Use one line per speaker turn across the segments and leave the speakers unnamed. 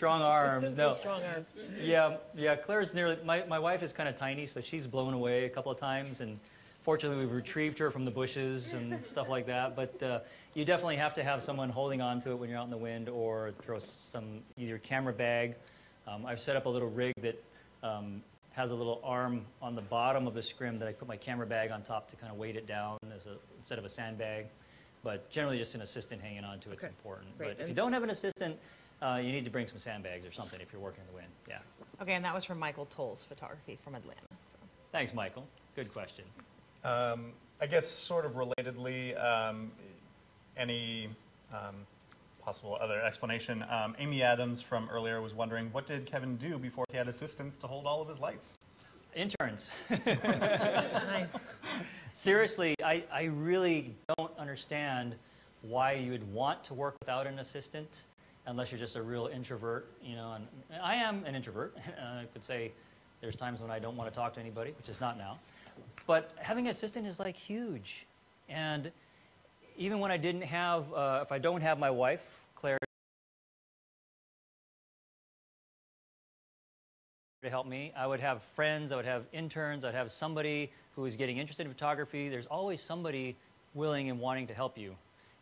strong arms. No.
Strong arms.
Yeah. Claire's nearly. My wife is kind of tiny, so she's blown away a couple of times, and fortunately we've retrieved her from the bushes and stuff like that. But you definitely have to have someone holding on to it when you're out in the wind, or throw some either camera bag. I've set up a little rig that has a little arm on the bottom of the scrim that I put my camera bag on top to kind of weight it down instead of a sandbag. But generally just an assistant hanging on to it's important.
Great.
But if you don't have an assistant, you need to bring some sandbags or something if you're working in the wind. Yeah.
Okay, and that was from Michael Toll's photography from Atlanta. So.
Thanks, Michael. Good question.
I guess sort of relatedly, any possible other explanation. Amy Adams from earlier was wondering, what did Kevin do before he had assistants to hold all of his lights?
Interns.
Nice.
Seriously, I really don't understand why you would want to work without an assistant unless you're just a real introvert, you know. And I am an introvert. I could say there's times when I don't want to talk to anybody, which is not now. But having an assistant is like huge. And even when I didn't have, if I don't have my wife, Claire, to help me, I would have friends, I would have interns, I'd have somebody who is getting interested in photography. There's always somebody willing and wanting to help you.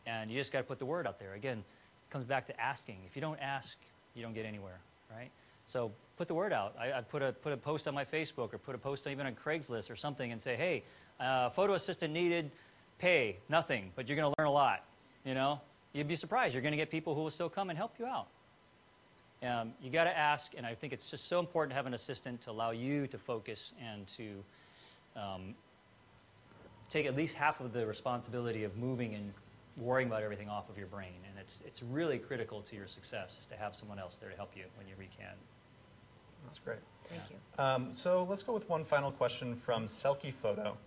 And you just got to put the word out there. Again, it comes back to asking. If you don't ask, you don't get anywhere, right? So put the word out. I put a post on my Facebook, or put a post even on Craigslist or something, and say, hey, photo assistant needed, pay, nothing, but you're going to learn a lot, you know? You'd be surprised. You're going to get people who will still come and help you out. You got to ask, and I think it's just so important to have an assistant to allow you to focus and to take at least half of the responsibility of moving and worrying about everything off of your brain. And it's really critical to your success is to have someone else there to help you when you can.
That's great.
Thank you.
So let's go with one final question from Selkie Photo.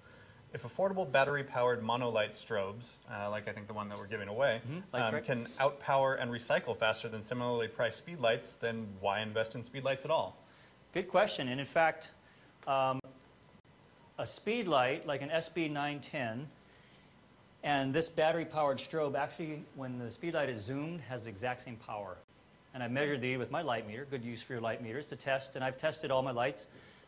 If affordable battery-powered monolight strobes, like I think the one that we're giving away, can outpower and recycle faster than similarly priced speedlights, then why invest in speedlights at all?
Good question. And in fact, a speedlight like an SB910 and this battery-powered strobe actually, when the speedlight is zoomed, has the exact same power. And I measured these with my light meter, good use for your light meters, to test, and I've tested all my lights.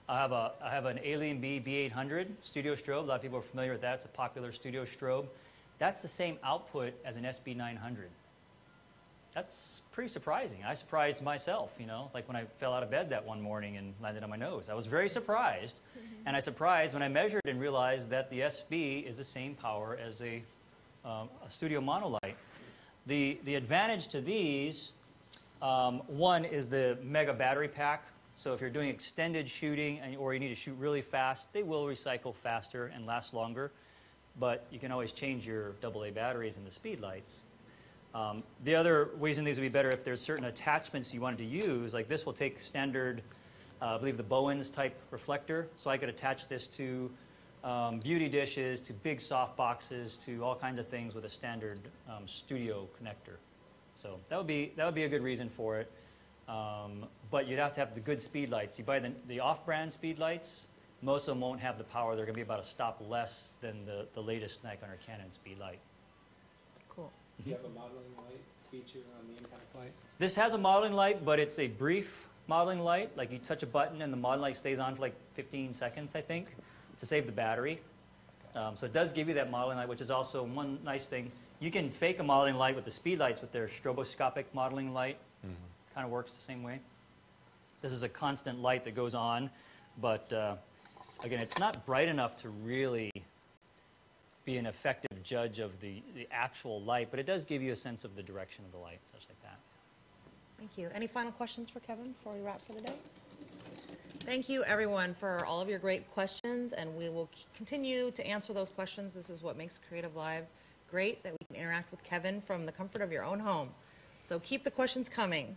I have an Alien B B800 studio strobe. A lot of people are familiar with that. It's a popular studio strobe. That's the same output as an SB900. That's pretty surprising. I surprised myself, you know, like when I fell out of bed that one morning and landed on my nose. I was very surprised. And I surprised when I measured and realized that the SB is the same power as a studio monolight. The advantage to these, one is the mega battery pack. So if you're doing extended shooting or you need to shoot really fast, they will recycle faster and last longer. But you can always change your AA batteries in the speed lights. The other reason these would be better if there's certain attachments you wanted to use, like this will take standard, I believe the Bowens type reflector. So I could attach this to beauty dishes, to big soft boxes, to all kinds of things with a standard studio connector. So that would be a good reason for it. But you'd have to have the good speed lights. You buy the off-brand speed lights, most of them won't have the power. They're going to be about a stop less than the latest Nikon or Canon speed light.
Cool.
Do you have a modeling light feature on the impact light?
This has a modeling light, but it's a brief modeling light. Like you touch a button and the modeling light stays on for like 15 seconds, I think, to save the battery. So it does give you that modeling light, which is also one nice thing. You can fake a modeling light with the speed lights with their stroboscopic modeling light. Kind of works the same way. This is a constant light that goes on, but again, it's not bright enough to really be an effective judge of the actual light, but it does give you a sense of the direction of the light, such like that.
Thank you. Any final questions for Kevin before we wrap for the day? Thank you, everyone, for all of your great questions, and we will continue to answer those questions. This is what makes Creative Live great, that we can interact with Kevin from the comfort of your own home. So keep the questions coming.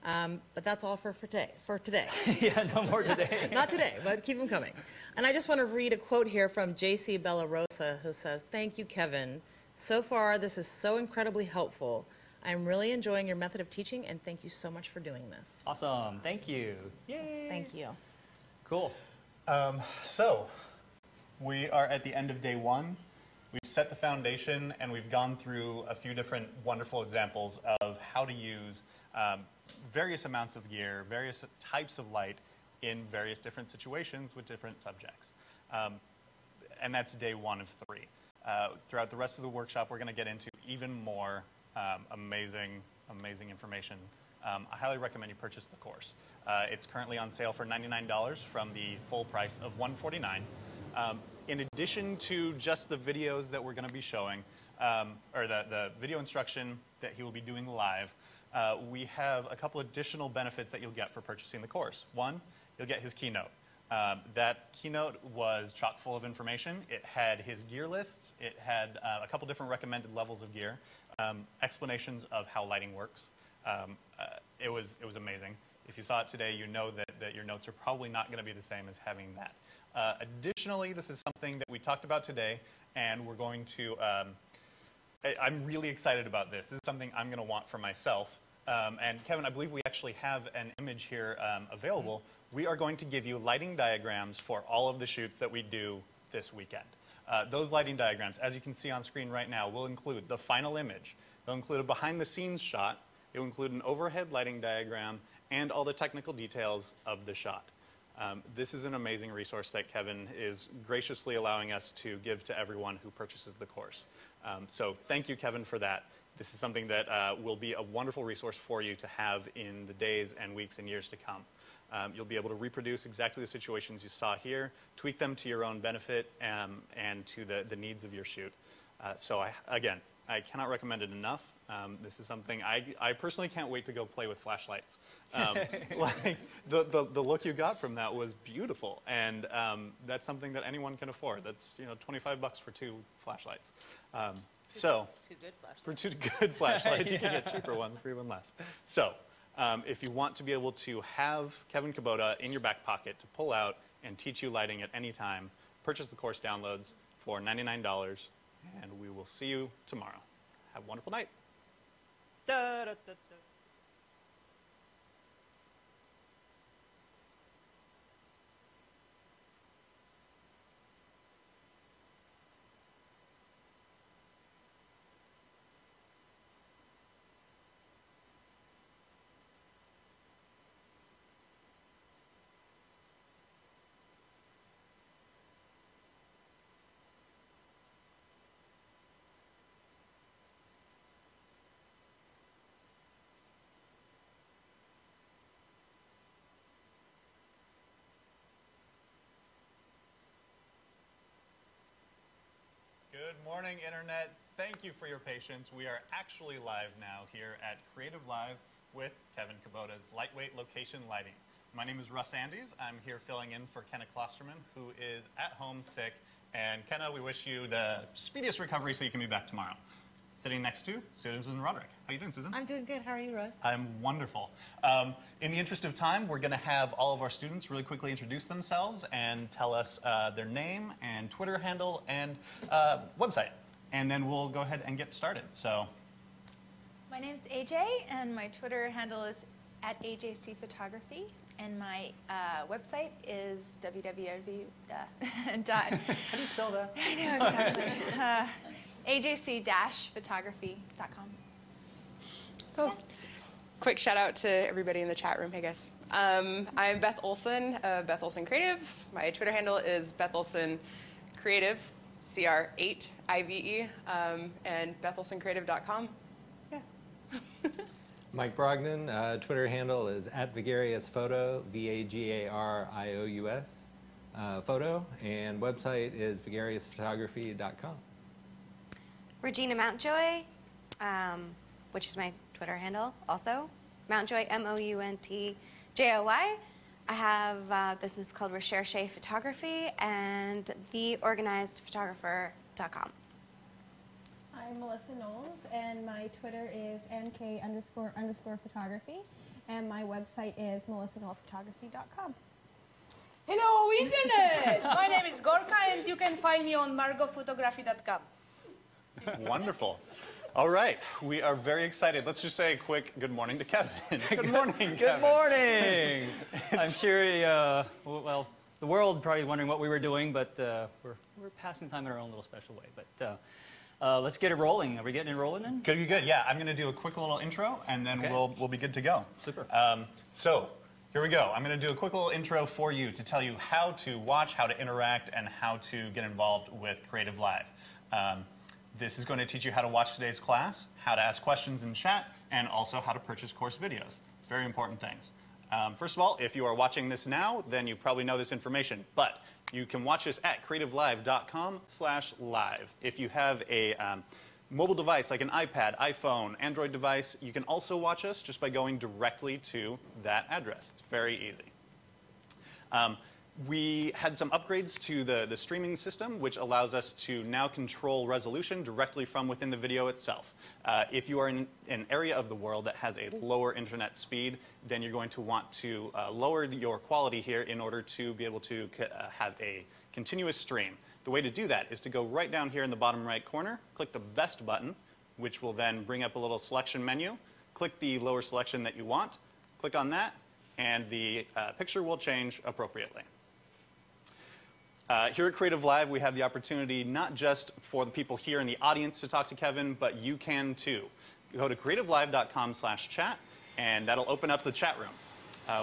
But that's all for today.
Yeah, no more today.
Not today, but keep them coming. And I just want to read a quote here from J.C. Bellarosa, who says, "Thank you, Kevin. So far, this is so incredibly helpful. I'm really enjoying your method of teaching, and thank you so much for doing this."
Awesome. Thank you. Yay.
Thank you.
Cool.
So we are at the end of day one. We've set the foundation, and we've gone through a few different wonderful examples of how to use various amounts of gear, various types of light in various different situations with different subjects. And that's day 1 of 3. Throughout the rest of the workshop, we're going to get into even more amazing information. I highly recommend you purchase the course. It's currently on sale for $99 from the full price of $149. In addition to just the videos that we're going to be showing, or the video instruction that he will be doing live, we have a couple additional benefits that you'll get for purchasing the course. One, you'll get his keynote. That keynote was chock full of information. It had his gear lists. It had a couple different recommended levels of gear, explanations of how lighting works. It was amazing. If you saw it today, you know that your notes are probably not going to be the same as having that. Additionally, this is something that we talked about today, and we're going to, I'm really excited about this. This is something I'm going to want for myself. And Kevin, I believe we actually have an image here available. We are going to give you lighting diagrams for all of the shoots that we do this weekend. Those lighting diagrams, as you can see on screen right now, will include the final image. They'll include a behind-the-scenes shot. It will include an overhead lighting diagram and all the technical details of the shot. This is an amazing resource that Kevin is graciously allowing us to give to everyone who purchases the course. So thank you, Kevin, for that. This is something that will be a wonderful resource for you to have in the days and weeks and years to come. You'll be able to reproduce exactly the situations you saw here, tweak them to your own benefit and to the needs of your shoot. So again, I cannot recommend it enough. This is something I personally can't wait to go play with flashlights. Like the look you got from that was beautiful, and that's something that anyone can afford. That's $25 for 2 flashlights. So
2 good flashlights.
For 2 good flashlights, you can get cheaper ones for even less. So if you want to be able to have Kevin Kubota in your back pocket to pull out and teach you lighting at any time, purchase the course downloads for $99, and we will see you tomorrow. Have a wonderful night.
Da, da, da, da.
Good morning, Internet. Thank you for your patience. We are actually live now here at Creative Live with Kevin Kubota's Lightweight Location Lighting. My name is Russ Andes. I'm here filling in for Kenna Klosterman, who is at home sick. And Kenna, we wish you the speediest recovery so you can be back tomorrow. Sitting next to Susan Roderick. How are you doing, Susan?
I'm doing good. How are you, Russ?
I'm wonderful. In the interest of time, we're going to have all of our students really quickly introduce themselves and tell us their name and Twitter handle and website. And then we'll go ahead and get started. So,
my name's AJ, and my Twitter handle is @AJCphotography, and my website is www.
How do you spell that?
I know exactly. AJC-photography.com.
Oh. Quick shout out to everybody in the chat room. Hey guys. I'm Beth Olson of Beth Olson Creative. My Twitter handle is Beth Olson Creative, CR8IVE, and BethOlsonCreative.com. Yeah.
Mike Brogdon, Twitter handle is @VagariousPhoto, VAGARIOUS photo, and website is VagariousPhotography.com.
Regina Mountjoy, which is my Twitter handle also. Mountjoy, MOUNTJOY. I have a business called Recherche Photography and TheOrganizedPhotographer.com.
I'm Melissa Knowles, and my Twitter is NK__photography, and my website is melissanowlesphotography.com.
Hello, Internet! My name is Gorka, and you can find me on margotphotography.com.
Wonderful. All right, we are very excited. Let's just say a quick good morning to Kevin. Good morning, Kevin.
Good morning. I'm sure, well, the world probably wondering what we were doing, but we're passing time in our own little special way. But Let's get it rolling. Are we getting it rolling then?
Good, good. Yeah, I'm going to do a quick little intro, and then we'll be good to go.
Super.
So here we go. I'm going to do a quick little intro for you to tell you how to watch, how to interact, and how to get involved with Creative Live. This is going to teach you how to watch today's class, how to ask questions in chat, and also how to purchase course videos. Very important things. First of all, if you are watching this now, then you probably know this information, but you can watch this at creativelive.com/live. If you have a mobile device like an iPad, iPhone, Android device, you can also watch us just by going directly to that address. It's very easy. We had some upgrades to the streaming system, which allows us to now control resolution directly from within the video itself. If you are in an area of the world that has a lower internet speed, then you're going to want to lower your quality here in order to be able to have a continuous stream. The way to do that is to go right down here in the bottom right corner, click the Best button, which will then bring up a little selection menu. Click the lower selection that you want, click on that, and the picture will change appropriately. Here at Creative Live, we have the opportunity not just for the people here in the audience to talk to Kevin, but you can too. Go to creativelive.com/chat, and that'll open up the chat room.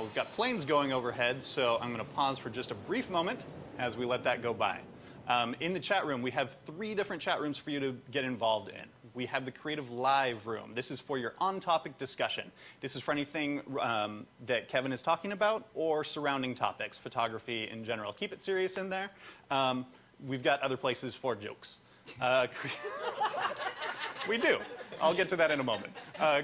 We've got planes going overhead, so I'm going to pause for just a brief moment as we let that go by. In the chat room, we have 3 different chat rooms for you to get involved in. We have the Creative Live room. This is for your on-topic discussion. This is for anything that Kevin is talking about or surrounding topics, photography in general. Keep it serious in there. We've got other places for jokes. We do. I'll get to that in a moment.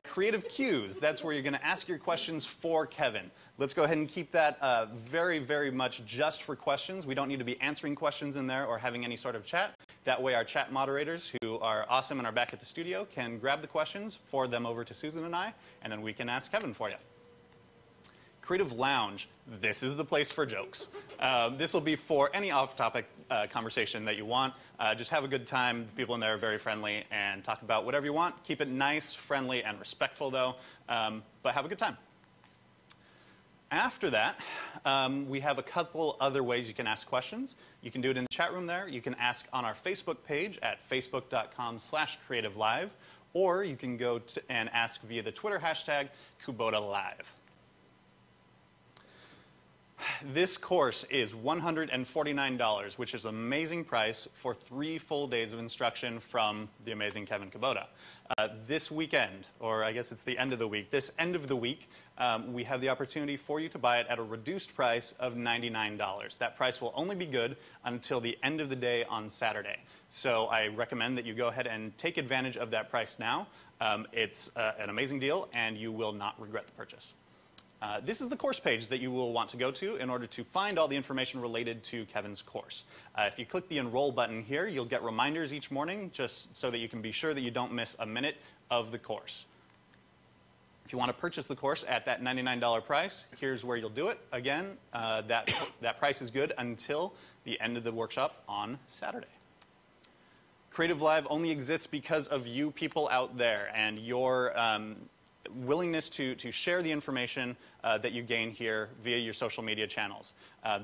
Creative Cues, that's where you're going to ask your questions for Kevin. Let's go ahead and keep that very, very much just for questions. We don't need to be answering questions in there or having any sort of chat. That way our chat moderators, who are awesome and are back at the studio, can grab the questions, forward them over to Susan and I, and then we can ask Kevin for you. Creative Lounge, this is the place for jokes. This will be for any off-topic conversation that you want. Just have a good time. People in there are very friendly and talk about whatever you want. Keep it nice, friendly, and respectful, though, but have a good time. After that, we have a couple other ways you can ask questions. You can do it in the chat room there. You can ask on our Facebook page at facebook.com/creativelive, or you can go and ask via the Twitter hashtag KubotaLive. This course is $149, which is an amazing price for 3 full days of instruction from the amazing Kevin Kubota. This weekend, or I guess it's the end of the week, this end of the week, we have the opportunity for you to buy it at a reduced price of $99. That price will only be good until the end of the day on Saturday. So I recommend that you go ahead and take advantage of that price now. It's an amazing deal, and you will not regret the purchase. This is the course page that you will want to go to in order to find all the information related to Kevin's course. If you click the Enroll button here, you'll get reminders each morning just so that you can be sure that you don't miss a minute of the course. If you want to purchase the course at that $99 price, here's where you'll do it. Again, that price is good until the end of the workshop on Saturday. Creative Live only exists because of you people out there and your willingness to share the information that you gain here via your social media channels.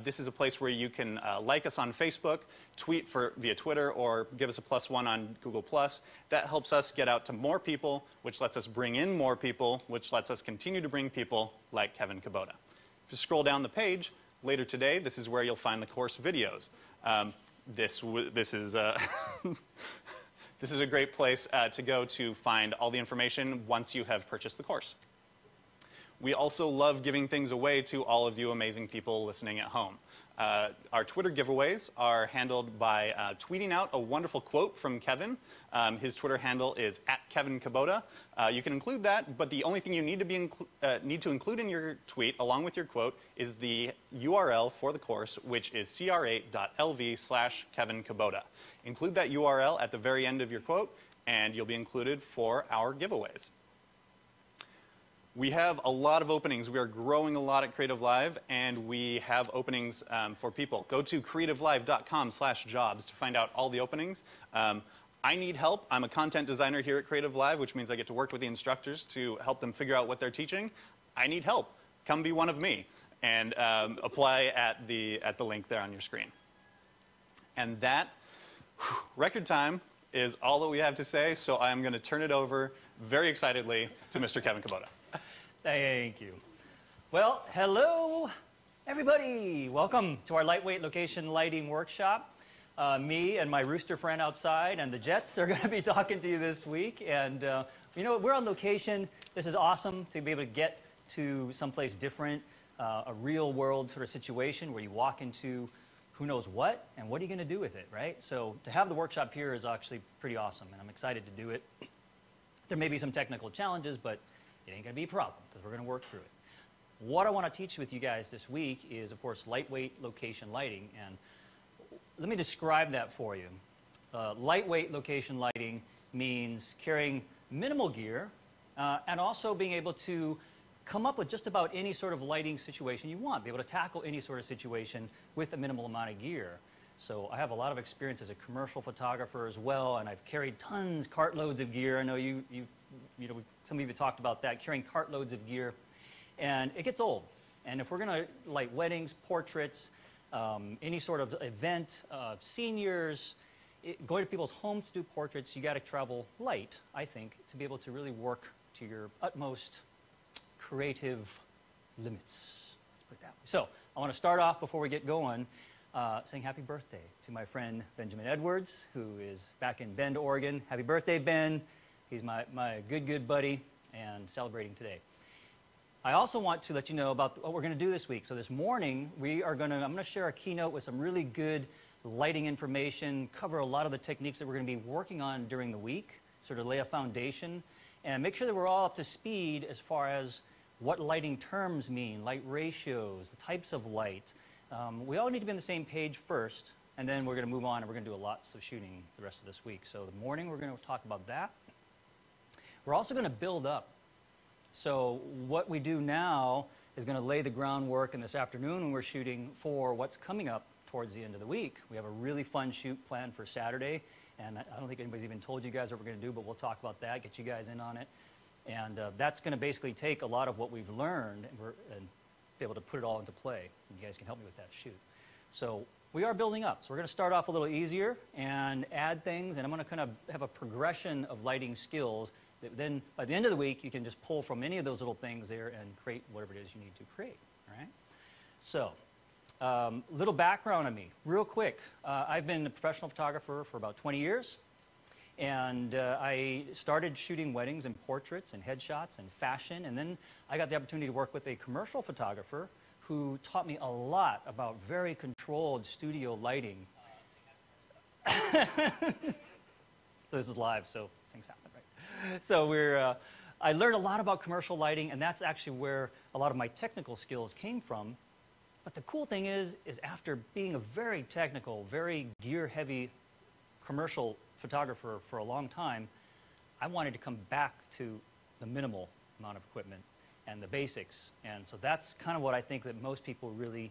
This is a place where you can like us on Facebook, tweet via Twitter, or give us a +1 on Google+. That helps us get out to more people, which lets us bring in more people, which lets us continue to bring people like Kevin Kubota. If you scroll down the page, later today, this is where you'll find the course videos. This is... This is a great place to go to find all the information once you have purchased the course. We also love giving things away to all of you amazing people listening at home. Our Twitter giveaways are handled by tweeting out a wonderful quote from Kevin. His Twitter handle is @KevinKubota. You can include that, but the only thing you need to include in your tweet, along with your quote, is the URL for the course, which is cr8.lv/KevinKubota. Include that URL at the very end of your quote, and you'll be included for our giveaways. We have a lot of openings. We are growing a lot at Creative Live, and we have openings for people. Go to creativelive.com/jobs to find out all the openings. I need help. I'm a content designer here at Creative Live, which means I get to work with the instructors to help them figure out what they're teaching. I need help. Come be one of me, and apply at the link there on your screen. And that, record time, is all that we have to say, so I'm going to turn it over very excitedly to Mr. Kevin Kubota.
Thank you. Well, hello, everybody. Welcome to our lightweight location lighting workshop. Me and my rooster friend outside and the Jets are going to be talking to you this week. And, you know, we're on location. This is awesome to be able to get to someplace different, a real world sort of situation where you walk into who knows what, and what are you going to do with it, right? So to have the workshop here is actually pretty awesome, and I'm excited to do it. There may be some technical challenges, but it ain't going to be a problem because we're going to work through it. What I want to teach with you guys this week is, of course, lightweight location lighting, and let me describe that for you. Lightweight location lighting means carrying minimal gear and also being able to come up with just about any sort of lighting situation you want, be able to tackle any sort of situation with a minimal amount of gear. So I have a lot of experience as a commercial photographer as well, and I've carried tons, cartloads of gear. I know you know, some of you have talked about that, carrying cartloads of gear, and it gets old. And if we're going to light weddings, portraits, any sort of event, seniors, going to people's homes to do portraits, you got to travel light, I think, to be able to really work to your utmost creative limits. Let's put it that way. So I want to start off before we get going saying happy birthday to my friend Benjamin Edwards, who is back in Bend, Oregon. Happy birthday, Ben. He's my good buddy and celebrating today. I also want to let you know about what we're going to do this week. So this morning, I'm going to share a keynote with some really good lighting information, cover a lot of the techniques that we're going to be working on during the week, sort of lay a foundation, and make sure that we're all up to speed as far as what lighting terms mean, light ratios, the types of light. We all need to be on the same page first, and then we're going to move on, and we're going to do lots of shooting the rest of this week. So the morning, we're going to talk about that. We're also going to build up. So what we do now is going to lay the groundwork in this afternoon when we're shooting for what's coming up towards the end of the week. We have a really fun shoot planned for Saturday, and I don't think anybody's even told you guys what we're going to do, but we'll talk about that, get you guys in on it. And that's going to basically take a lot of what we've learned and be able to put it all into play. You guys can help me with that shoot. So we are building up. So we're going to start off a little easier and add things, and I'm going to kind of have a progression of lighting skills that then by the end of the week you can just pull from any of those little things there and create whatever it is you need to create. All right? So little background on me, real quick. I've been a professional photographer for about 20 years. And I started shooting weddings and portraits and headshots and fashion. And then I got the opportunity to work with a commercial photographer who taught me a lot about very controlled studio lighting. So this is live, so things happen, right? So I learned a lot about commercial lighting, and that's actually where a lot of my technical skills came from. But the cool thing is after being a very technical, very gear-heavy commercial photographer for a long time, I wanted to come back to the minimal amount of equipment and the basics. And so that's kind of what I think that most people really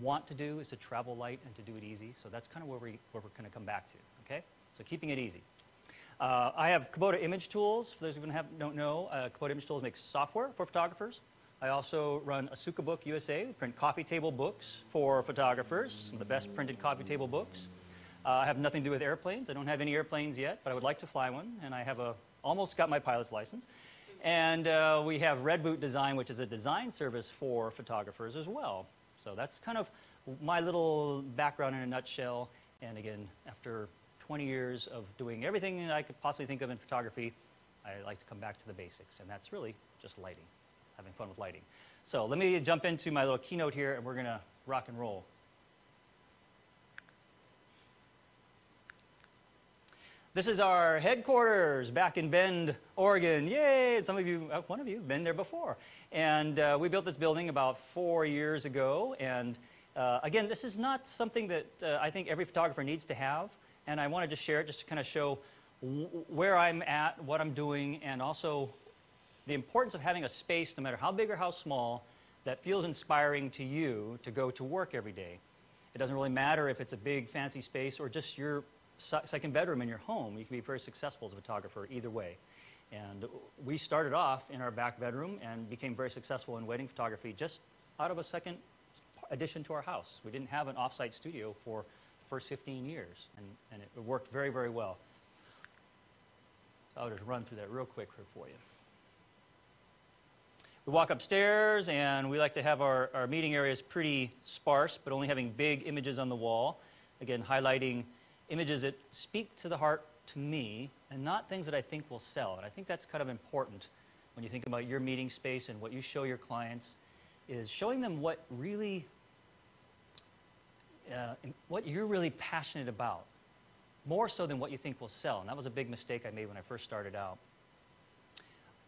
want to do, is to travel light and to do it easy. So that's kind of where we're going to come back to, okay? So keeping it easy. I have Kubota Image Tools. For those who don't know, Kubota Image Tools makes software for photographers. I also run Asuka Book USA. We print coffee table books for photographers, some of the best printed coffee table books. I have nothing to do with airplanes. I don't have any airplanes yet, but I would like to fly one, and I have almost got my pilot's license. And we have Red Boot Design, which is a design service for photographers as well. So that's kind of my little background in a nutshell. And again, after 20 years of doing everything that I could possibly think of in photography, I like to come back to the basics, and that's really just lighting, having fun with lighting. So let me jump into my little keynote here, and we're going to rock and roll. This is our headquarters back in Bend, Oregon. Yay! Some of you, one of you, have been there before. And we built this building about 4 years ago. And again, this is not something that I think every photographer needs to have. And I want to just share it just to kind of show where I'm at, what I'm doing, and also the importance of having a space, no matter how big or how small, that feels inspiring to you to go to work every day. It doesn't really matter if it's a big, fancy space or just your second bedroom in your home. You can be very successful as a photographer either way. And we started off in our back bedroom and became very successful in wedding photography just out of a second addition to our house. We didn't have an off-site studio for the first 15 years, and it worked very, very well. So I'll just run through that real quick here for you. We walk upstairs, and we like to have our meeting areas pretty sparse, but only having big images on the wall. Again, highlighting images that speak to the heart to me, and not things that I think will sell. And I think that's kind of important when you think about your meeting space and what you show your clients, is showing them what really, what you're really passionate about, more so than what you think will sell. And that was a big mistake I made when I first started out.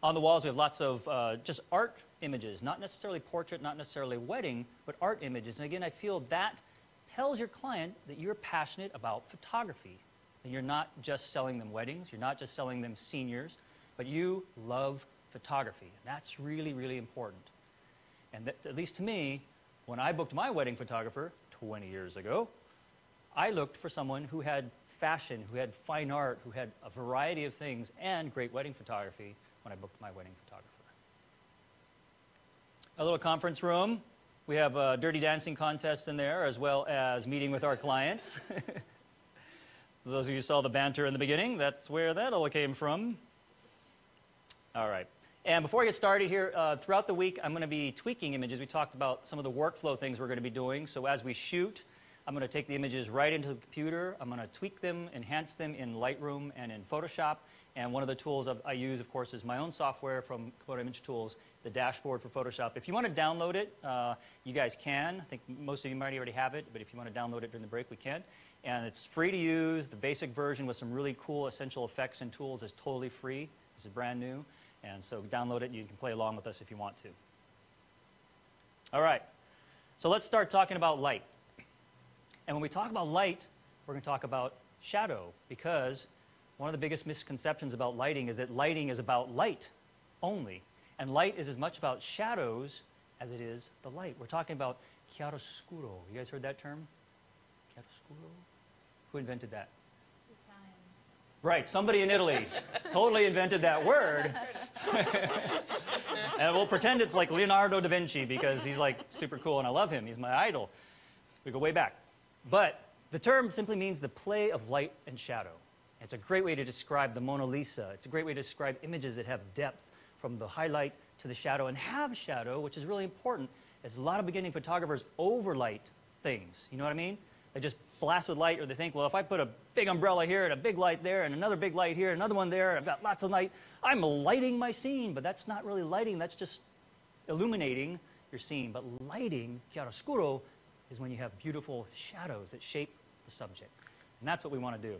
On the walls, we have lots of just art images, not necessarily portrait, not necessarily wedding, but art images. And again, I feel that tells your client that you're passionate about photography, that you're not just selling them weddings, you're not just selling them seniors, but you love photography. And that's really, really important. And that, at least to me, when I booked my wedding photographer 20 years ago, I looked for someone who had fashion, who had fine art, who had a variety of things, and great wedding photography when I booked my wedding photographer. A little conference room. We have a dirty dancing contest in there, as well as meeting with our clients. For those of you who saw the banter in the beginning, that's where that all came from. All right. And before I get started here, throughout the week, I'm going to be tweaking images. We talked about some of the workflow things we're going to be doing. So as we shoot, I'm going to take the images right into the computer. I'm going to tweak them, enhance them in Lightroom and in Photoshop. And one of the tools I use, of course, is my own software from Komodo Image Tools, the dashboard for Photoshop. If you want to download it, you guys can. I think most of you might already have it, but if you want to download it during the break, we can. And it's free to use. The basic version with some really cool essential effects and tools is totally free. This is brand new. And so download it, and you can play along with us if you want to. All right. So let's start talking about light. And when we talk about light, we're going to talk about shadow, because one of the biggest misconceptions about lighting is that lighting is about light only. And light is as much about shadows as it is the light. We're talking about chiaroscuro. You guys heard that term? Chiaroscuro? Who invented that? Right, somebody in Italy totally invented that word. And we'll pretend it's like Leonardo da Vinci, because he's like super cool and I love him. He's my idol. We go way back. But the term simply means the play of light and shadow. It's a great way to describe the Mona Lisa. It's a great way to describe images that have depth from the highlight to the shadow, and have shadow, which is really important, as a lot of beginning photographers overlight things. You know what I mean? They just blast with light, or they think, well, if I put a big umbrella here and a big light there and another big light here, another one there, I've got lots of light, I'm lighting my scene. But that's not really lighting, that's just illuminating your scene. But lighting, chiaroscuro, is when you have beautiful shadows that shape the subject. And that's what we want to do.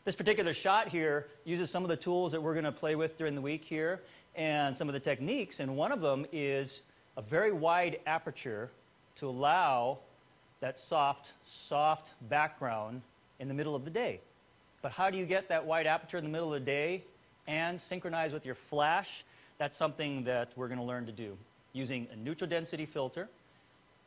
This particular shot here uses some of the tools that we're going to play with during the week here, and some of the techniques. And one of them is a very wide aperture to allow that soft background in the middle of the day. But how do you get that wide aperture in the middle of the day and synchronize with your flash? That's something that we're going to learn to do using a neutral density filter,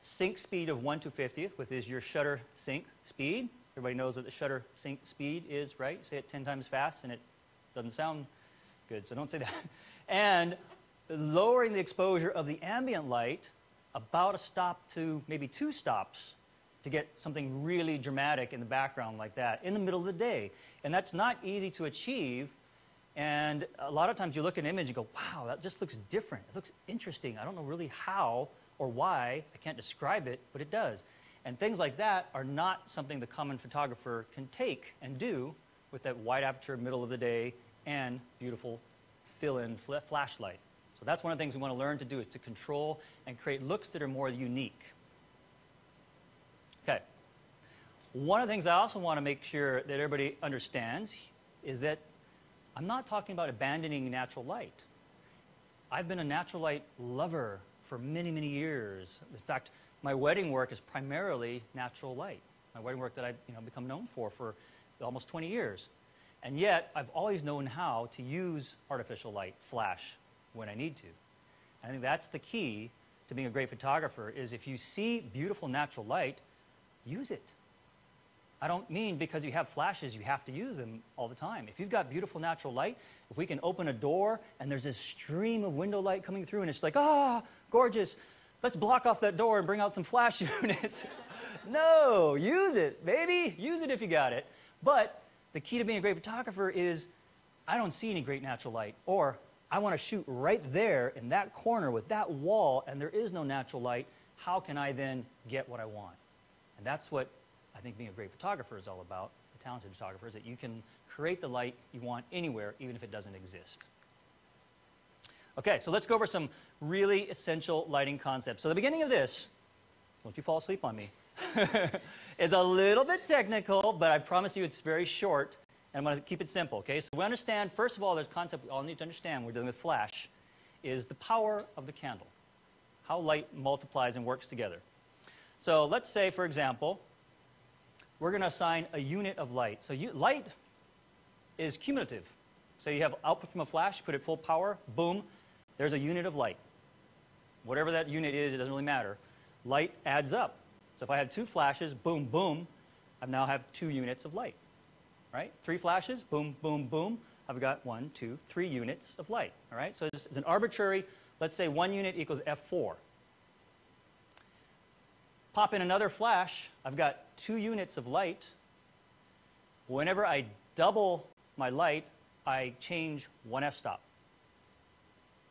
sync speed of 1/250th, which is your shutter sync speed. Everybody knows what the shutter sync speed is, right? Say it 10 times fast and it doesn't sound good, so don't say that. And lowering the exposure of the ambient light about a stop to maybe 2 stops to get something really dramatic in the background like that in the middle of the day. And that's not easy to achieve. And a lot of times you look at an image and go, wow, that just looks different. It looks interesting. I don't know really how or why. I can't describe it, but it does. And things like that are not something the common photographer can take and do with that wide aperture middle of the day and beautiful fill-in flashlight. So that's one of the things we want to learn to do, is to control and create looks that are more unique. Okay. One of the things I also want to make sure that everybody understands is that I'm not talking about abandoning natural light. I've been a natural light lover for many, many years. In fact, my wedding work is primarily natural light. My wedding work that I've become known for almost 20 years. And yet, I've always known how to use artificial light, flash, when I need to. And I think that's the key to being a great photographer, is if you see beautiful natural light, use it. I don't mean because you have flashes, you have to use them all the time. If you've got beautiful natural light, if we can open a door and there's this stream of window light coming through and it's like, ah, gorgeous, let's block off that door and bring out some flash units. No, use it, baby. Use it if you got it. But the key to being a great photographer is I don't see any great natural light, or I want to shoot right there in that corner with that wall and there is no natural light. How can I then get what I want? And that's what I think being a great photographer is all about, a talented photographer, is that you can create the light you want anywhere, even if it doesn't exist. Okay, so let's go over some really essential lighting concepts. So the beginning of this, don't you fall asleep on me, is a little bit technical, but I promise you it's very short, and I'm going to keep it simple, okay? So we understand, first of all, there's a concept we all need to understand, we're dealing with flash, is the power of the candle, how light multiplies and works together. So let's say, for example, we're going to assign a unit of light. So light is cumulative. So you have output from a flash, put it full power, boom, there's a unit of light. Whatever that unit is, it doesn't really matter. Light adds up. So if I have 2 flashes, boom, boom, I now have 2 units of light, right? 3 flashes, boom, boom, boom, I've got 1, 2, 3 units of light, all right? So it's an arbitrary, let's say 1 unit equals F4. Pop in another flash, I've got 2 units of light. Whenever I double my light, I change 1 f-stop,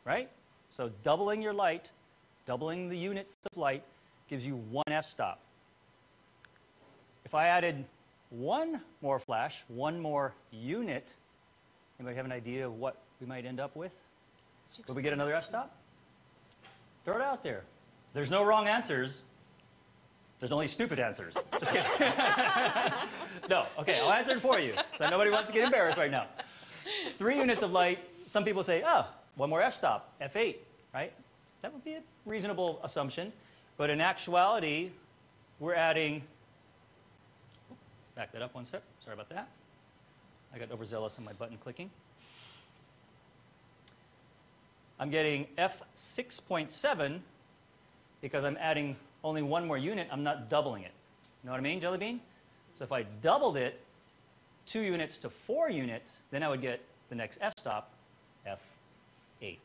right? So doubling your light, doubling the units of light, gives you 1 f-stop. If I added 1 more flash, 1 more unit, anybody have an idea of what we might end up with? Would we get another f-stop? Throw it out there. There's no wrong answers. There's only stupid answers. Just kidding. No, okay, I'll answer it for you. So nobody wants to get embarrassed right now. 3 units of light, some people say, oh, 1 more f-stop, f8, right? That would be a reasonable assumption. But in actuality, we're adding, back that up 1 step, sorry about that. I got overzealous on my button clicking. I'm getting f6.7 because I'm adding only 1 more unit, I'm not doubling it. You know what I mean, Jelly Bean? So if I doubled it, 2 units to 4 units, then I would get the next f-stop, f8,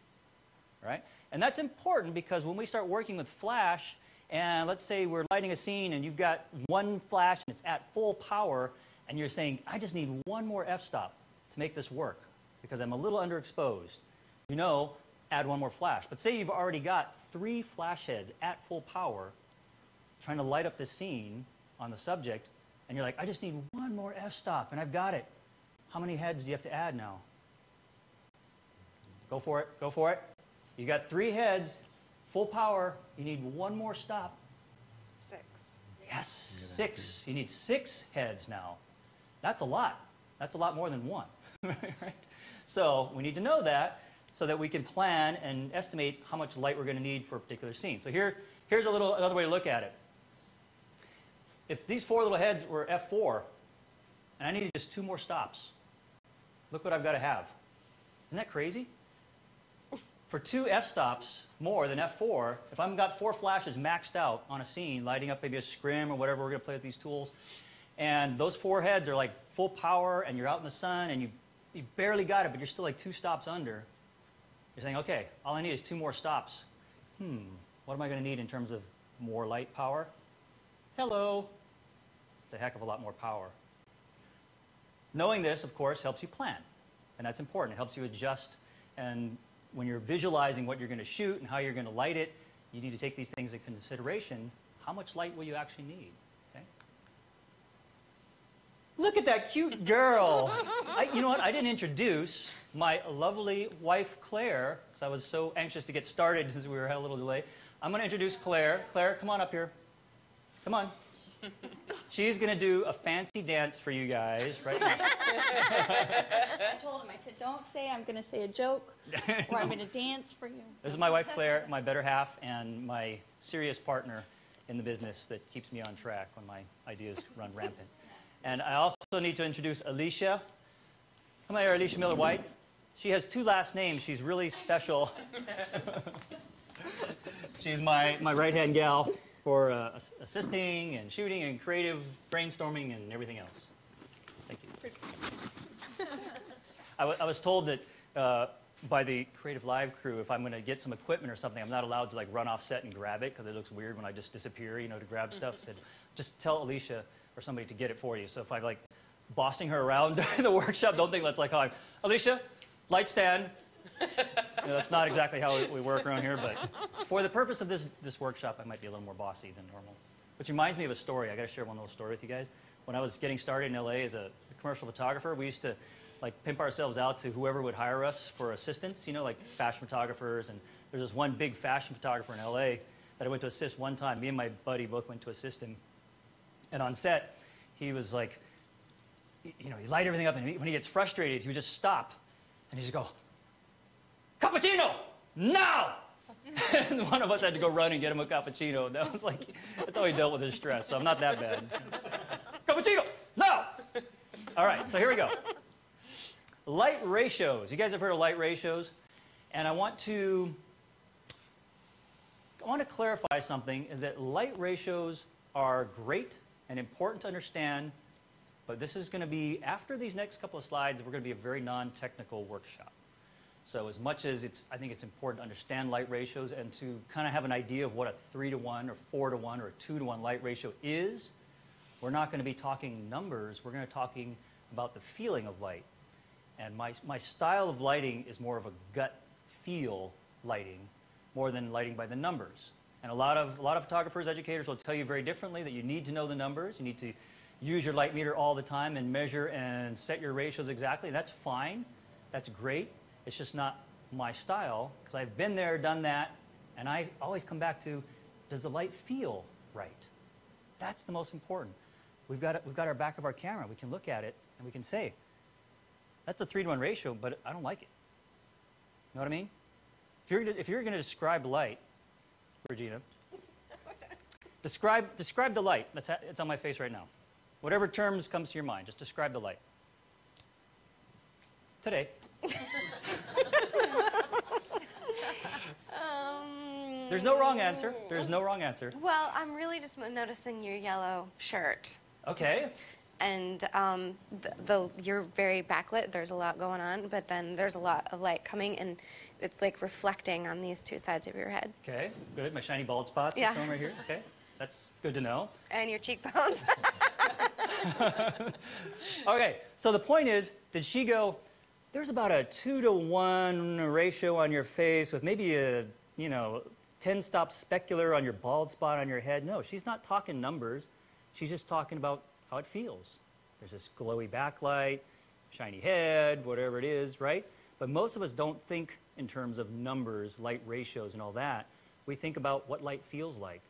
right? And that's important because when we start working with flash, and let's say we're lighting a scene and you've got 1 flash and it's at full power, and you're saying, I just need 1 more f-stop to make this work because I'm a little underexposed. You know, add 1 more flash. But say you've already got 3 flash heads at full power trying to light up the scene on the subject, and you're like, I just need 1 more f-stop, and I've got it. How many heads do you have to add now? Go for it. Go for it. You got 3 heads, full power. You need 1 more stop.
6.
Yes, 6. You need 6 heads now. That's a lot. That's a lot more than 1. Right? So we need to know that so that we can plan and estimate how much light we're going to need for a particular scene. So here's another way to look at it. If these 4 little heads were f4, and I needed just 2 more stops, look what I've got to have. Isn't that crazy? For 2 f-stops more than f4, if I've got 4 flashes maxed out on a scene, lighting up maybe a scrim or whatever, we're going to play with these tools, and those 4 heads are like full power, and you're out in the sun, and you barely got it, but you're still like 2 stops under, you're saying, okay, all I need is 2 more stops. What am I going to need in terms of more light power? Hello. It's a heck of a lot more power. Knowing this, of course, helps you plan. And that's important. It helps you adjust. And when you're visualizing what you're going to shoot and how you're going to light it, you need to take these things into consideration. How much light will you actually need? Okay? Look at that cute girl. You know what? I didn't introduce my lovely wife, Claire, because I was so anxious to get started since we had a little delay. I'm going to introduce Claire. Claire, come on up here. Come on. She's going to do a fancy dance for you guys right now.
I told him, I said, don't say I'm going to say a joke or I'm going to dance for you.
This is my wife, Claire, my better half, and my serious partner in the business that keeps me on track when my ideas run rampant. And I also need to introduce Alicia. Come here, Alicia Miller-White. She has 2 last names. She's really special. She's my right-hand gal for assisting and shooting and creative brainstorming and everything else. Thank you. I was told that by the Creative Live crew, if I'm going to get some equipment or something, I'm not allowed to like run off set and grab it because it looks weird when I just disappear, you know, to grab stuff. So just tell Alicia or somebody to get it for you. So if I'm like bossing her around in the workshop, don't think that's like how I'm, Alicia, light stand. You know, that's not exactly how we work around here, but for the purpose of this workshop, I might be a little more bossy than normal. Which reminds me of a story. I got to share one little story with you guys. When I was getting started in LA as a commercial photographer, we used to like pimp ourselves out to whoever would hire us for assistants, you know, like fashion photographers. And there's this one big fashion photographer in LA that I went to assist one time. Me and my buddy both went to assist him. And on set, he was like, you know, he light everything up, and when he gets frustrated, he would just stop. And he'd just go, "Cappuccino, now!" And one of us had to go run and get him a cappuccino. That was like, that's how he dealt with his stress. So I'm not that bad. Cappuccino, now! All right, so here we go. Light ratios. You guys have heard of light ratios? And I want to clarify something, is that light ratios are great and important to understand, but this is going to be, after these next couple of slides, we're going to be a very non-technical workshop. So as much as I think it's important to understand light ratios and to kind of have an idea of what a 3-to-1 or 4-to-1 or a 2-to-1 light ratio is, we're not going to be talking numbers. We're going to be talking about the feeling of light. And my style of lighting is more of a gut feel lighting, more than lighting by the numbers. And a lot of photographers, educators will tell you very differently that you need to know the numbers. You need to use your light meter all the time and measure and set your ratios exactly. That's fine. That's great. It's just not my style, because I've been there, done that, and I always come back to, does the light feel right? That's the most important. We've got our back of our camera. We can look at it, and we can say, that's a 3-to-1 ratio, but I don't like it. You know what I mean? If you're going to describe light, Regina, describe the light. It's on my face right now. Whatever terms comes to your mind, just describe the light. Today. There's no wrong answer. There's no wrong answer.
Well, I'm really just noticing your yellow shirt.
Okay.
And you're very backlit. There's a lot going on, but then there's a lot of light coming, and it's like reflecting on these two sides of your head.
Okay, good. My shiny bald spots are showing right here. Okay, that's good to know.
And your cheekbones.
Okay, so the point is, did she go, there's about a 2-to-1 ratio on your face with maybe a, 10-stop specular on your bald spot on your head? No, she's not talking numbers. She's just talking about how it feels. There's this glowy backlight, shiny head, whatever it is, right? But most of us don't think in terms of numbers, light ratios, and all that. We think about what light feels like.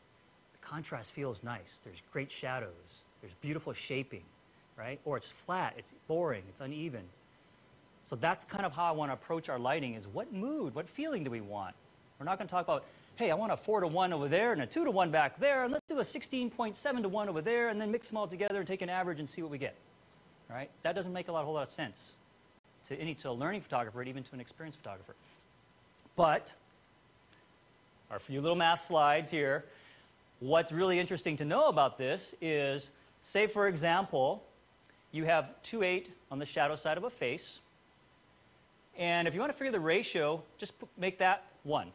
The contrast feels nice. There's great shadows. There's beautiful shaping, right? Or it's flat, it's boring, it's uneven. So that's kind of how I want to approach our lighting, is what mood, what feeling do we want? We're not going to talk about, hey, I want a 4-to-1 over there and a 2-to-1 back there, and let's do a 16.7-to-1 over there, and then mix them all together and take an average and see what we get. All right? That doesn't make a whole lot of sense to a learning photographer and even to an experienced photographer. But our few little math slides here. What's really interesting to know about this is, say, for example, you have 2/8 on the shadow side of a face. And if you want to figure the ratio, just make that 1.